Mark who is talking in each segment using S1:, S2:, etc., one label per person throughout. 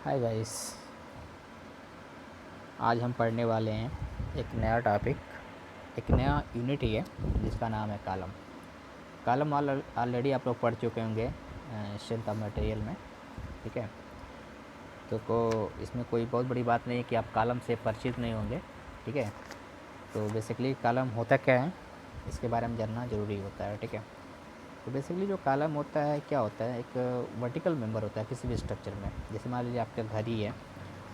S1: Hi guys, आज हम पढ़ने वाले हैं एक नया टॉपिक, एक नया यूनिट ही है जिसका नाम है कॉलम। कॉलम ऑलरेडी आप लोग पढ़ चुके होंगे स्ट्रेंथ ऑफ मटेरियल में। ठीक है, तो इसमें कोई बहुत बड़ी बात नहीं है कि आप कॉलम से परिचित नहीं होंगे। ठीक है, तो बेसिकली कॉलम होता क्या है इसके बारे में जानना ज़रूरी होता है। ठीक है, तो बेसिकली जो कॉलम होता है क्या होता है, एक वर्टिकल मेंबर होता है किसी भी स्ट्रक्चर में। जैसे मान लीजिए आपका घर ही है,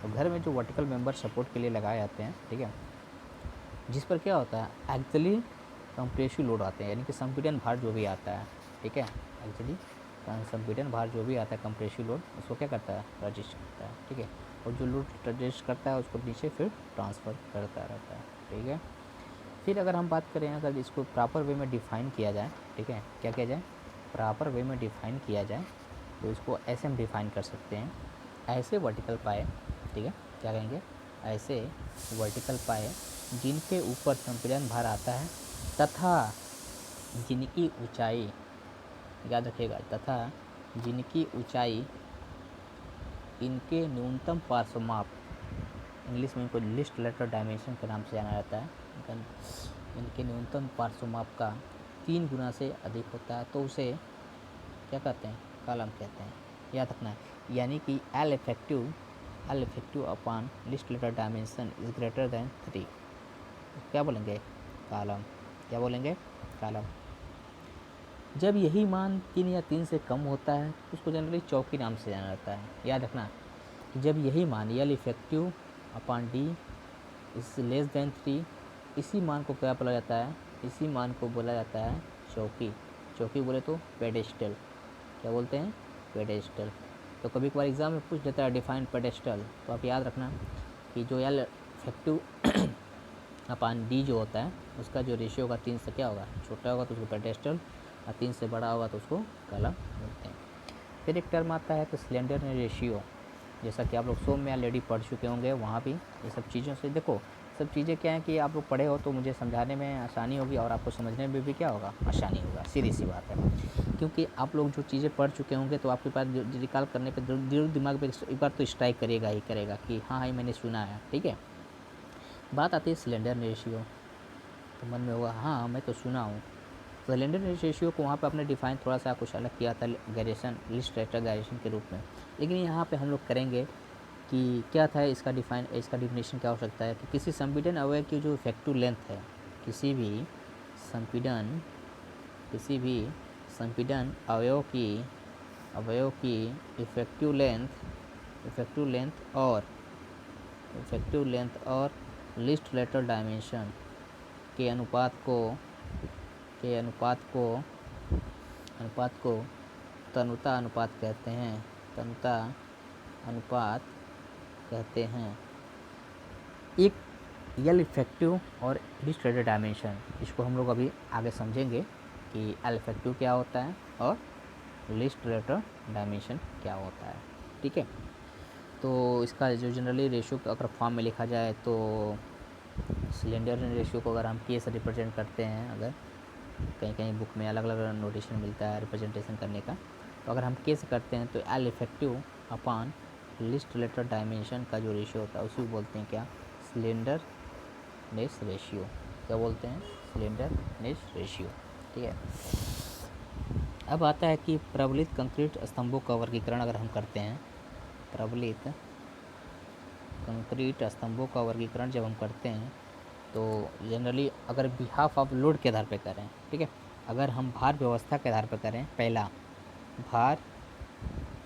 S1: तो घर में जो वर्टिकल मेंबर सपोर्ट के लिए लगाए जाते हैं, ठीक है, जिस पर क्या होता है एक्चुअली कंप्रेसिव लोड आते हैं, यानी कि संपीड़न भार जो भी आता है। ठीक है, एक्चुअली संपीड़न भार जो भी आता है कंप्रेसिव लोड, उसको क्या करता है, रजिस्ट करता है। ठीक है, और जो लोड रजिस्ट करता है उसको नीचे फिर ट्रांसफ़र करता रहता है। ठीक है, फिर अगर हम बात करें, अगर इसको प्रॉपर वे में डिफ़ाइन किया जाए, ठीक है, क्या किया जाए, प्रॉपर वे में डिफ़ाइन किया जाए, तो इसको ऐसे हम डिफ़ाइन कर सकते हैं, ऐसे वर्टिकल पाए। ठीक है, क्या कहेंगे, ऐसे वर्टिकल पाए जिनके ऊपर संपीड़न भार आता है तथा जिनकी ऊंचाई, याद रखिएगा, तथा जिनकी ऊंचाई इनके न्यूनतम पार्श्वमाप, इंग्लिश में इनको लिस्ट लेटर डायमेंशन के नाम से जाना जाता है, इनके न्यूनतम पार्श्वमाप का 3 गुना से अधिक होता है तो उसे क्या कहते हैं, कॉलम कहते हैं। याद रखना है, यानी कि L effective upon least lateral dimension is greater than 3, क्या बोलेंगे, कॉलम। क्या बोलेंगे, कॉलम। जब यही मान 3 या 3 से कम होता है तो उसको जनरली चौकी नाम से जाना जाता है। याद रखना कि जब यही मान L effective upon D is less then 3, इसी मान को क्या बोला जाता है, इसी मान को बोला जाता है चौकी। चौकी बोले तो पेडेस्टल, क्या बोलते हैं, पेडेस्टल। तो कभी कभार एग्जाम में पूछ देता है डिफाइन पेडेस्टल, तो आप याद रखना कि जो एल इफेक्टिव अपान डी जो होता है उसका जो रेशियो होगा 3 से क्या होगा, छोटा होगा तो उसको पेडेस्टल, और 3 से बड़ा होगा तो उसको कॉलम बोलते हैं। फिर एक टर्म आता है तो सिलेंडर रेशियो, जैसा कि आप लोग सो में ऑलरेडी पढ़ चुके होंगे, वहाँ भी ये सब चीज़ों से देखो, सब चीज़ें क्या है कि आप लोग पढ़े हो तो मुझे समझाने में आसानी होगी और आपको समझने में भी क्या होगा, आसानी होगा, सीधी सी बात है। क्योंकि आप लोग जो चीज़ें पढ़ चुके होंगे तो आपके पास रिकॉल करने पर जरूर दिमाग में एक बार तो स्ट्राइक करेगा ही करेगा कि हाँ हाँ मैंने सुना है। ठीक है, बात आती है सिलेंडर रेशियो, तो मन में होगा हाँ मैं तो सुना हूँ। तो सिलेंडर रेशियो को वहाँ पे आपने डिफाइन थोड़ा सा कुछ अलग किया था, गायरेशन, लिस्ट रेटर गायरेशन के रूप में, लेकिन यहाँ पे हम लोग करेंगे कि क्या था इसका डिफिनेशन क्या हो सकता है कि किसी संपीड़न अवयव की जो इफेक्टिव लेंथ है, किसी भी संपीड़न अवयव की इफेक्टिव लेंथ और लिस्ट लेटर डायमेंशन के अनुपात को तनुता अनुपात कहते हैं। एक एल इफेक्टिव और लिस्ट लेटर डायमेंशन, इसको हम लोग अभी आगे समझेंगे कि एल इफेक्टिव क्या होता है और लिस्ट लेटर डायमेंशन क्या होता है। ठीक है, तो इसका जो जनरली रेशियो अगर फॉर्म में लिखा जाए तो सिलेंडर रेशियो को अगर हम के से रिप्रेजेंट करते हैं, अगर कहीं कहीं बुक में अलग अलग नोटेशन मिलता है रिप्रेजेंटेशन करने का, तो अगर हम के से करते हैं तो L effective upon least lateral dimension का जो रेशियो होता है उसी को बोलते हैं क्या, स्लेंडरनेस रेशियो। क्या बोलते हैं, स्लेंडरनेस रेशियो। ठीक है, अब आता है कि प्रबलित कंक्रीट स्तंभों का वर्गीकरण अगर हम करते हैं, प्रबलित कंक्रीट स्तंभों का वर्गीकरण जब हम करते हैं तो जनरली अगर बिहाफ ऑफ लोड के आधार पर करें, ठीक है, अगर हम भार व्यवस्था के आधार पर करें, पहला भार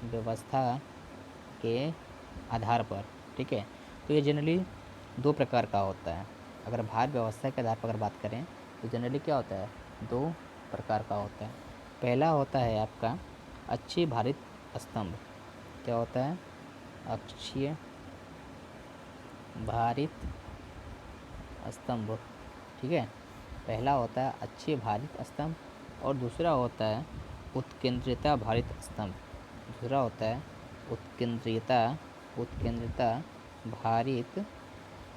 S1: व्यवस्था के आधार पर, ठीक है, तो ये जनरली 2 प्रकार का होता है। अगर भार व्यवस्था के आधार पर अगर बात करें तो जनरली क्या होता है, 2 प्रकार का होता है। पहला होता है आपका अक्षीय भारित स्तंभ। क्या होता है, अक्षीय भारित स्तंभ। ठीक है, पहला होता है अक्षीय भारित स्तंभ और दूसरा होता है उत्केंद्रिता भारित स्तंभ। दूसरा होता है उत्केंद्रिता भारित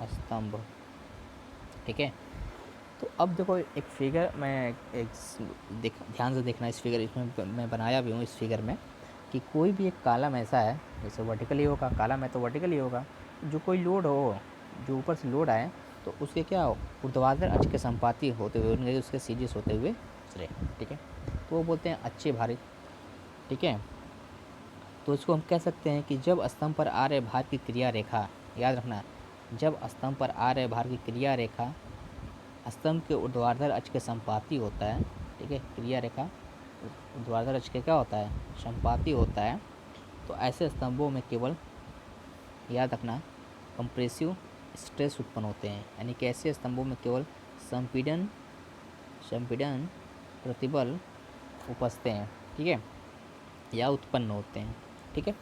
S1: स्तंभ। ठीक है, तो अब देखो एक फिगर मैं ध्यान से देखना, इस फिगर इसमें मैं बनाया भी हूँ इस फिगर में, कि कोई भी एक कॉलम ऐसा है, जैसे वर्टिकली होगा, कॉलम है तो वर्टिकली होगा, जो कोई लोड हो, जो ऊपर से लोड आए तो उसके क्या हो, ऊर्ध्वाधर अक्ष के संपाती होते हुए उनके उसके सीरीज होते हुए गुजरे। ठीक है, तो वो बोलते हैं अच्छे भारित। ठीक है, तो इसको हम कह सकते हैं कि जब स्तंभ पर आ रहे भार की क्रिया रेखा, याद रखना, जब स्तंभ पर आ रहे भार की क्रिया रेखा स्तंभ के ऊर्ध्वाधर अक्ष के संपाती होता है। ठीक है, क्रिया रेखा ऊर्ध्वाधर अक्ष के क्या होता है, संपाती होता है। तो ऐसे स्तंभों में केवल, याद रखना, कंप्रेसिव स्ट्रेस उत्पन्न होते हैं, यानी कि ऐसे स्तंभों में केवल संपीड़न संपीड़न प्रतिबल उपजते हैं। ठीक है, या उत्पन्न होते हैं। ठीक है,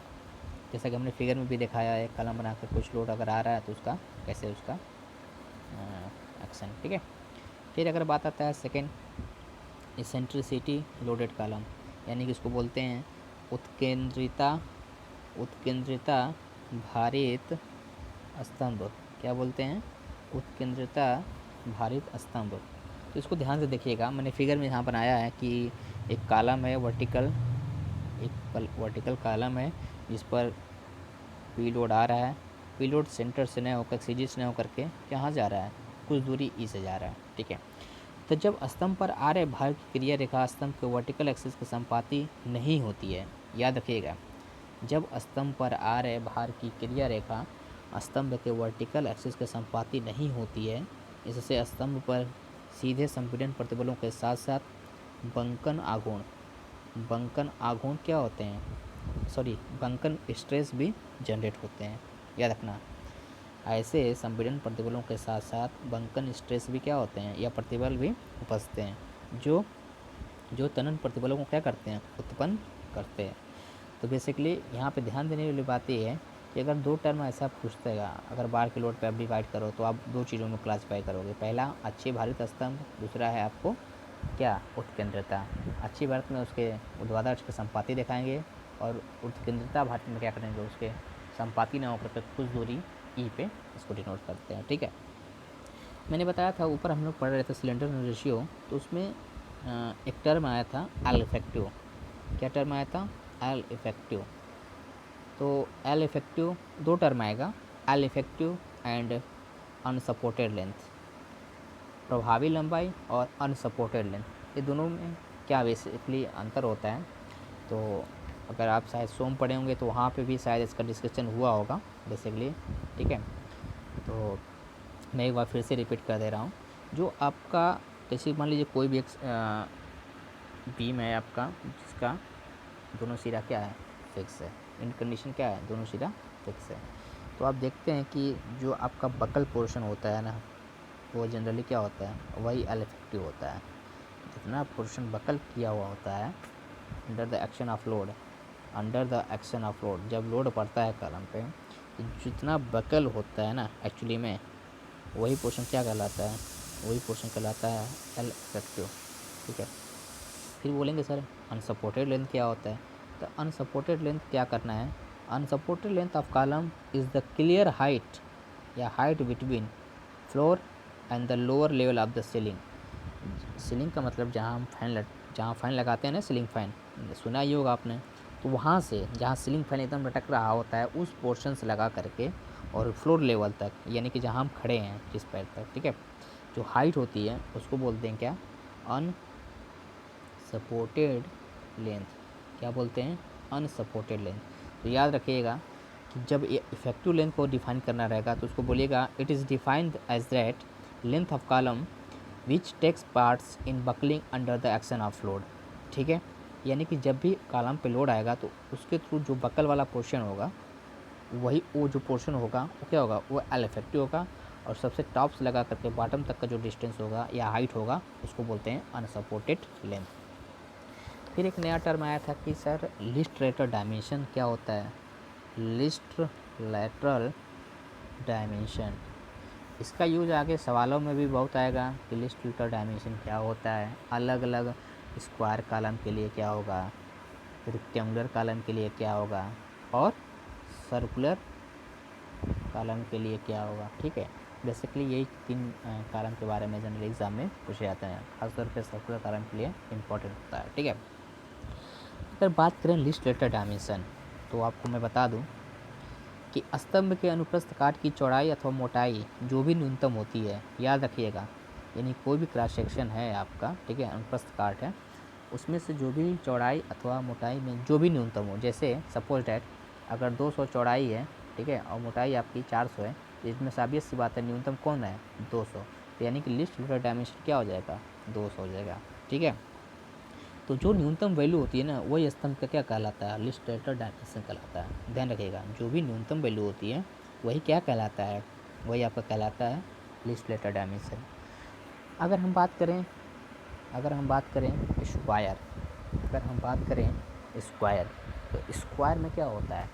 S1: जैसा कि हमने फिगर में भी दिखाया है, कलम बनाकर कुछ लोड अगर आ रहा है तो उसका कैसे उसका एक्शन। ठीक है, फिर अगर बात आता है सेकेंड, इसेंट्रिसिटी लोडेड कॉलम, यानी कि इसको बोलते हैं उत्केंद्रिता भारित स्तंभ। क्या बोलते हैं, उत्केंद्रिता भारित स्तंभ। तो इसको ध्यान से देखिएगा, मैंने फिगर में यहाँ बनाया है कि एक कॉलम है वर्टिकल कॉलम है जिस पर पी लोड आ रहा है। पी लोड सेंटर से न होकर, सीरीज से न होकर के कहाँ जा रहा है, कुछ दूरी ई से जा रहा है। ठीक है, तो जब स्तंभ पर आ रहे भार की क्रिया रेखा स्तंभ के वर्टिकल एक्सिस के संपाती नहीं होती है, याद रखिएगा, जब स्तंभ पर आ रहे भार की क्रिया रेखा स्तंभ के वर्टिकल एक्सिस के संपाती नहीं होती है, इससे स्तंभ पर सीधे संपीड़न प्रतिबलों के साथ साथ बंकन आघूर्ण क्या होते हैं, बंकन स्ट्रेस भी जनरेट होते हैं। याद रखना, ऐसे संपीड़न प्रतिबलों के साथ साथ बंकन स्ट्रेस भी क्या होते हैं, या प्रतिबल भी उपजते हैं, जो तनन प्रतिबलों को क्या करते हैं, उत्पन्न करते हैं। तो बेसिकली यहाँ पे ध्यान देने वाली बात ये है कि अगर दो टर्म ऐसा पूछतेगा, अगर बार के लोड पे आप डिवाइड करो तो आप दो चीज़ों में क्लासीफाई करोगे, पहला अच्छे भारित स्तंभ, दूसरा है आपको क्या, उत्केंद्रिता। अच्छी भारित में उसके ऊर्ध्वाधर अक्ष के संपाती दिखाएंगे और उत्केंद्रिता भारित में क्या करेंगे, उसके संपाती न होकर कुछ दूरी ई पे इसको डिनोट करते हैं। ठीक है, मैंने बताया था ऊपर हम लोग पढ़ रहे थे सिलेंडर रेशियो, तो उसमें एक टर्म आया था एल इफेक्टिव। क्या टर्म आया था, एल इफेक्टिव। तो एल इफेक्टिव दो टर्म आएगा, L effective and unsupported length, प्रभावी लंबाई और अनसपोर्टेड लेंथ, ये दोनों में क्या बेसिकली अंतर होता है। तो अगर आप शायद सोम पढ़े होंगे तो वहाँ पे भी शायद इसका डिस्कशन हुआ होगा बेसिकली। ठीक है, तो मैं एक बार फिर से रिपीट कर दे रहा हूँ। जो आपका, जैसे मान लीजिए कोई भी एक बीम है आपका जिसका दोनों सिरा क्या है, फिक्स है, इन कंडीशन क्या है, दोनों सिरा फिक्स है। तो आप देखते हैं कि जो आपका बकल पोर्शन होता है ना, वो जनरली क्या होता है, वही एल इफेक्टिव होता है। जितना पोर्शन बकल किया हुआ होता है under the action of load, जब लोड पड़ता है कॉलम पे, तो जितना बकल होता है ना एक्चुअली में, वही पोर्शन क्या कहलाता है, वही पोर्शन कहलाता है एल इफेक्टिव। ठीक है, फिर बोलेंगे सर अनसपोर्टेड लेंथ क्या होता है, तो अनसपोर्टेड लेंथ क्या करना है, unsupported length of column is the clear height या height between floor and the lower level of the ceiling. Ceiling का मतलब जहाँ फैन लगाते हैं ना, सीलिंग फैन सुना ही होगा आपने, तो वहाँ से जहाँ सीलिंग फैन एकदम लटक रहा होता है उस पोर्शन से लगा करके और फ्लोर लेवल तक, यानी कि जहाँ हम खड़े हैं जिस पैर तक, ठीक है, जो हाइट होती है उसको बोलते हैं क्या, अनसपोर्टेड लेंथ। क्या बोलते हैं, अनसपोर्टेड लेंथ। तो याद रखिएगा कि जब ये इफेक्टिव लेंथ को डिफाइन करना रहेगा तो उसको बोलिएगा it is defined as that length of column which takes parts in buckling under the action of load. ठीक है, यानी कि जब भी कॉलम पे लोड आएगा तो उसके थ्रू जो बकल वाला पोर्शन होगा, वो जो पोर्शन होगा वो क्या होगा, वो एल इफेक्टिव होगा, और सबसे टॉप से लगा करके बॉटम तक का जो डिस्टेंस होगा या हाइट होगा उसको बोलते हैं अनसपोर्टेड लेंथ। फिर एक नया टर्म आया था कि सर लिस्ट लेटरल डायमेंशन क्या होता है, लिस्ट लेटरल डायमेंशन। इसका यूज आगे सवालों में भी बहुत आएगा कि लिस्ट लेटरल डायमेंशन क्या होता है, अलग अलग स्क्वायर कॉलम के लिए क्या होगा, रेक्टेंगुलर कॉलम के लिए क्या होगा, और सर्कुलर कॉलम के लिए क्या होगा। ठीक है, बेसिकली यही तीन कॉलम के बारे में जनरल एग्जाम में पूछे जाते हैं, खासतौर पर सर्कुलर कॉलम के लिए इम्पोर्टेंट होता है। ठीक है, अगर बात करें लिस्ट लेटर डायमेंशन, तो आपको मैं बता दूं कि स्तंभ के अनुप्रस्थ काट की चौड़ाई अथवा मोटाई जो भी न्यूनतम होती है, याद रखिएगा, यानी कोई भी क्रॉस सेक्शन है आपका, ठीक है, अनुप्रस्थ काट है, उसमें से जो भी चौड़ाई अथवा मोटाई में जो भी न्यूनतम हो, जैसे सपोज डैट अगर 200 चौड़ाई है, ठीक है, और मोटाई आपकी 400 है, इसमें साबियत सी बात है न्यूनतम कौन है, 200, तो यानी कि लिस्ट लेटर डायमेंशन क्या हो जाएगा, 200 हो जाएगा, ठीक है। तो जो न्यूनतम वैल्यू होती है ना, वही स्तंभ का क्या कहलाता है, लिस्ट लेटर डायमेंशन कहलाता है। ध्यान रखिएगा, जो भी न्यूनतम वैल्यू होती है वही क्या कहलाता है, वही आपका कहलाता है लिस्ट लेटर डायमेंशन। अगर हम बात करें स्क्वायर, अगर हम बात करें स्क्वायर, तो स्क्वायर में क्या होता है,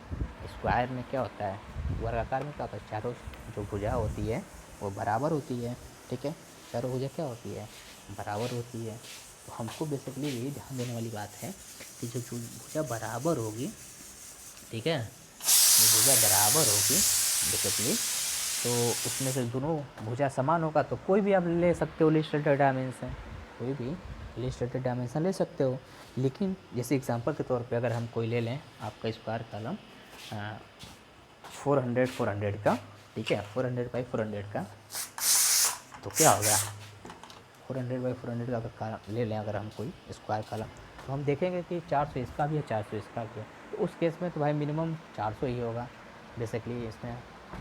S1: स्क्वायर में क्या होता है, वर्गाकार में क्या होता है, चारों जो भुजा होती है वो बराबर होती है, ठीक है, चारों भुजा क्या होती है, बराबर होती है। तो हमको बेसिकली यही ध्यान देने वाली बात है कि जो भुजा बराबर होगी, ठीक है, जो भुजा बराबर होगी बेसिकली, तो उसमें से दोनों भुजा समान होगा तो कोई भी आप ले सकते हो लिस्ट लेटर डायमेंशन, कोई भी लिस्ट लेटर डायमेंशन ले सकते हो। लेकिन जैसे एग्जांपल के तौर पे अगर हम कोई ले लें आपका स्क्वायर कॉलम 400 का, ठीक है, 400 का, तो क्या होगा, 400 का अगर ले लें अगर हम कोई स्क्वायर कॉलम, तो हम देखेंगे कि 400 इसका भी है, 400 इसका भी है, तो उस केस में तो भाई मिनिमम 400 ही होगा बेसिकली इसमें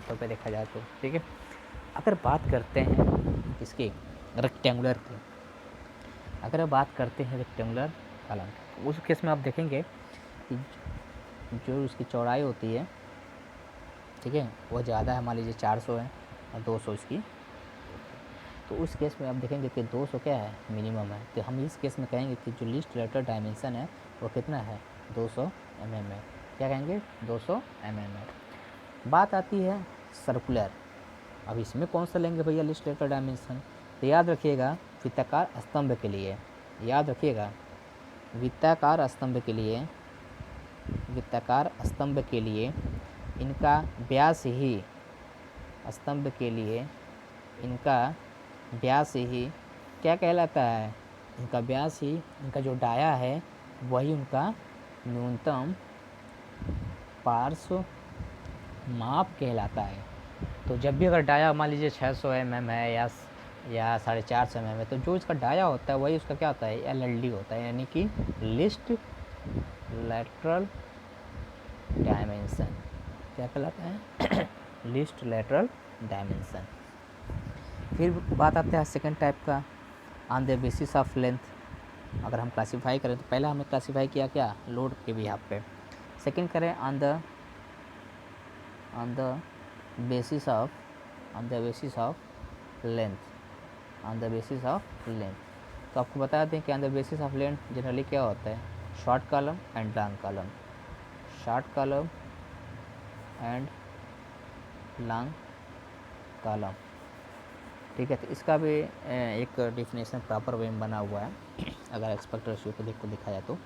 S1: तौर पे देखा जाए तो, ठीक है। अगर बात करते हैं इसकी रेक्टेंगुलर की, अगर बात करते हैं रेक्टेंगुलर कॉलम, तो उस केस में आप देखेंगे कि जो उसकी चौड़ाई होती है, ठीक है, वो ज़्यादा है, मान लीजिए 400 है और 200 इसकी, तो उस केस में आप देखेंगे कि 200 क्या है, मिनिमम है, तो हम इस केस में कहेंगे कि जो लिस्ट लेटर डायमेंशन है वो कितना है, 200 mm है। क्या कहेंगे, 200 mm है। बात आती है सर्कुलर, अब इसमें कौन सा लेंगे भैया लिस्ट लेटर डायमेंशन, तो याद रखिएगा वृत्ताकार स्तंभ के लिए, याद रखिएगा वृत्ताकार स्तंभ के लिए, वृत्ताकार स्तंभ के लिए इनका व्यास ही, स्तंभ के लिए इनका व्यास ही क्या कहलाता है, इनका व्यास ही, इनका जो डाया है वही उनका न्यूनतम पार्श्व माप कहलाता है। तो जब भी अगर डाया मान लीजिए 600 mm है या 450 mm है, तो जो इसका डाया होता है वही उसका क्या होता है, LLD होता है, यानी कि लिस्ट लेटरल डायमेंशन, क्या कहलाता है लिस्ट लेटरल डायमेंशन। फिर बात आते हैं सेकंड टाइप का, on the basis of length. अगर हम क्लासीफाई करें तो पहला हमने क्लासीफाई किया क्या, लोड के बिहाफ पे, सेकंड करें on the basis of length, on the basis of length. तो आपको बता दें कि on the basis of length generally क्या होता है, short column and long column, short column and long column, ठीक है। तो इसका भी एक डिफिनेशन प्रॉपर वे में बना हुआ है, अगर एक्सपेक्ट रेशियो को देखा जाए तो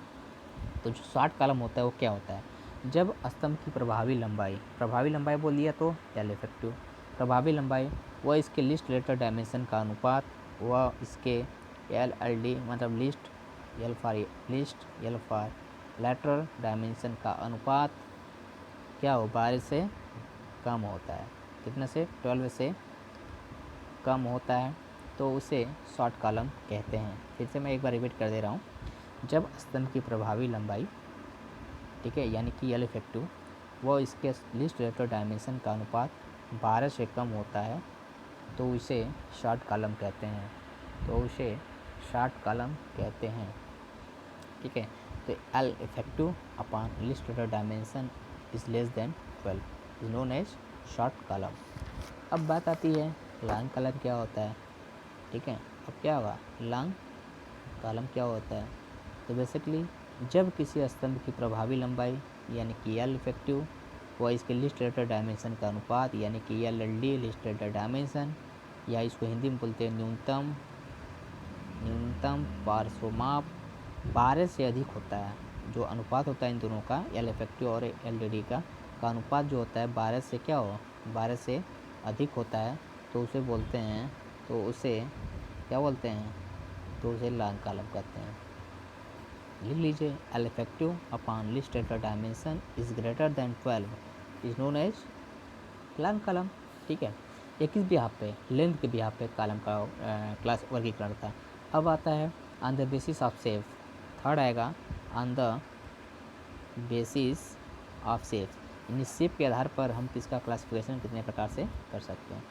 S1: जो शॉर्ट कॉलम होता है वो क्या होता है, जब स्तंभ की प्रभावी लंबाई बोल दिया तो एल इफेक्टिव, प्रभावी लंबाई वह इसके लिस्ट लेटर डायमेंशन का अनुपात, वह इसके LLD मतलब list L for lateral dimension का अनुपात क्या हो, 12 से कम होता है, कितने से, 12 से कम होता है, तो उसे शॉर्ट कॉलम कहते हैं। फिर से मैं एक बार रिपीट कर दे रहा हूँ, जब स्तंभ की प्रभावी लंबाई, ठीक है, यानी कि एल इफेक्टिव, वो इसके लिस्ट लेटर डायमेंशन का अनुपात 12 से कम होता है तो उसे शॉर्ट कॉलम कहते हैं, ठीक है। तो L effective upon least lateral dimension is less than 12 is known as short column. अब बात आती है लॉन्ग कॉलम क्या होता है, ठीक है। अब क्या होगा, लॉन्ग कॉलम क्या होता है, तो बेसिकली जब किसी स्तंभ की प्रभावी लंबाई यानी कि एल इफेक्टिव व इसके लिस्ट लेटर डायमेंशन का अनुपात यानी कि LLD लिस्ट लेटर डायमेंशन, या इसको हिंदी में बोलते हैं न्यूनतम पार्श्व माप, 12 से अधिक होता है, जो अनुपात होता है इन दोनों का, एल इफेक्टिव और LLD का अनुपात जो होता है 12 से क्या हो, 12 से अधिक होता है, तो उसे बोलते हैं, तो उसे क्या बोलते हैं, तो उसे लॉन्ग कॉलम कहते हैं, लिख लीजिए, L effective upon least data dimension is greater than 12 is known as class column. ठीक है, ये किस बिहाफ पे, लेंथ के बिहाफ पे कॉलम का क्लास वर्गीकरण था। अब आता है on the basis of safe, third आएगा on the basis of safe, यानी सेप के आधार पर हम किसका क्लासिफिकेशन कितने प्रकार से कर सकते हैं।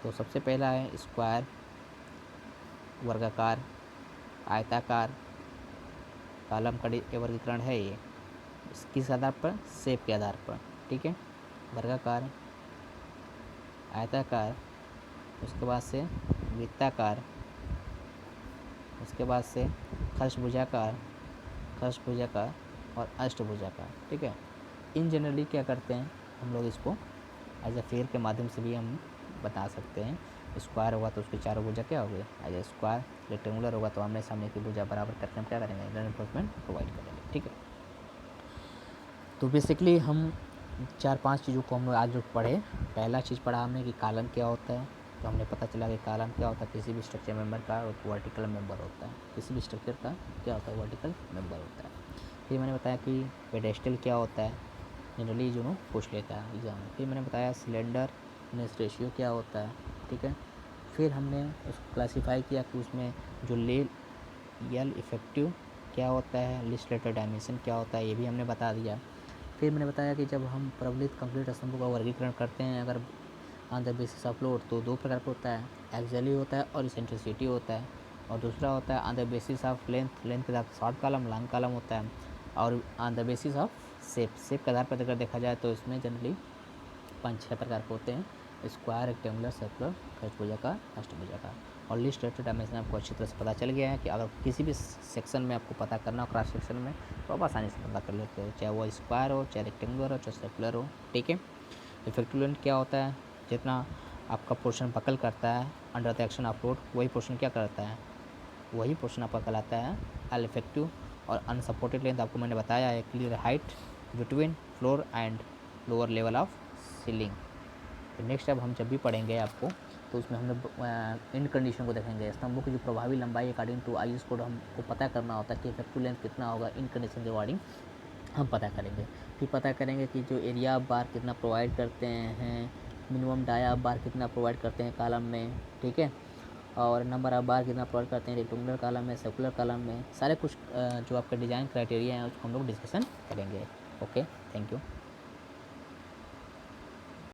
S1: तो सबसे पहला है स्क्वायर, वर्गाकार, आयताकार कॉलम का वर्गीकरण है ये, किस आधार पर, सेप के आधार पर। ठीक है, वर्गाकार, आयताकार, उसके बाद से वृत्ताकार, उसके बाद से खष्टभुजाकार, खष्टभुजाकार और अष्टभुजाकार। ठीक है, इन जनरली क्या करते हैं हम लोग इसको एज अ फिगर के माध्यम से भी हम बता सकते हैं। स्क्वायर होगा तो उसकी चारों भुजा क्या होगी, एज ए स्क्वायर। रेक्टेंगुलर होगा तो आमने सामने की भुजा बराबर करके हम क्या करेंगे, रेइंफोर्समेंट प्रोवाइड करेंगे। ठीक है, तो बेसिकली हम 4-5 चीज़ों को हम लोग आज जो पढ़े, पहला चीज़ पढ़ा हमने कि कॉलम क्या होता है, तो हमने पता चला कि कॉलम क्या होता है, किसी भी स्ट्रक्चर मेंबर का एक वर्टिकल मेंबर होता है, किसी भी स्ट्रक्चर का क्या होता है, वर्टिकल मेंबर होता है। फिर मैंने बताया कि पेडेस्टल क्या होता है, जनरली जो नो पूछ लेता है एग्जाम में। फिर मैंने बताया सिलेंडरनेस रेशियो क्या होता है। ठीक है, फिर हमने उसको क्लासीफाई किया कि उसमें जो यल इफेक्टिव क्या होता है, लिस्ट लेटर डायमेंशन क्या होता है, ये भी हमने बता दिया। फिर मैंने बताया कि जब हम प्रबलित कंप्लीट स्तंभों का वर्गीकरण करते हैं अगर on the basis of load, तो दो प्रकार का होता है, एक्सियली होता है और इसेंट्रिसिटी होता है, और दूसरा होता है on the basis of length, length के साथ शॉर्ट कॉलम, लॉन्ग कॉलम होता है, और on the basis of shape, shape के आधार पर अगर देखा जाए तो इसमें जनरली 5-6 प्रकार के होते हैं, स्क्वायर, रेक्टेंगुलर, सर्कुलर, खष्टभुजाकार, अष्टभुजाकार। और लिस्ट रेटेड डायमेंशन आपको अच्छी तरह से पता चल गया है कि अगर किसी भी सेक्शन में आपको पता करना हो, क्रॉस सेक्शन में, तो आप आसानी से पता कर लेते हो, चाहे वो स्क्वायर हो, चाहे रेक्टेंगुलर हो, चाहे सर्कुलर हो। ठीक है, इफेक्टिव लेंथ क्या होता है, जितना आपका पोर्शन बकल करता है under the action of load, वही पोर्शन क्या करता है, वही पोर्शन आपका कहलाता है एल इफेक्टिव। और अनसपोर्टेड लेंथ आपको मैंने बताया है, clear height between floor and lower level of ceiling. तो नेक्स्ट अब हम जब भी पढ़ेंगे आपको, तो उसमें हम लोग इन कंडीशन को देखेंगे, स्तंभों की जो प्रभावी लंबाई अकॉर्डिंग टू IS कोड हमको पता करना होता है कि इफेक्टिव लेंथ कितना होगा, इन कंडीशन के अकॉर्डिंग हम पता करेंगे। फिर पता करेंगे कि जो एरिया ऑफ बार कितना प्रोवाइड करते हैं, मिनिमम डाया ऑफ बार कितना प्रोवाइड करते हैं कॉलम में। ठीक है, और नंबर ऑफ बार कितना प्रोवाइड करते हैं रेक्टेंगुलर कॉलम में, सर्कुलर कॉलम में, सारे कुछ जो आपका डिज़ाइन क्राइटेरिया है उसको हम लोग डिस्कशन करेंगे। Okay, thank you.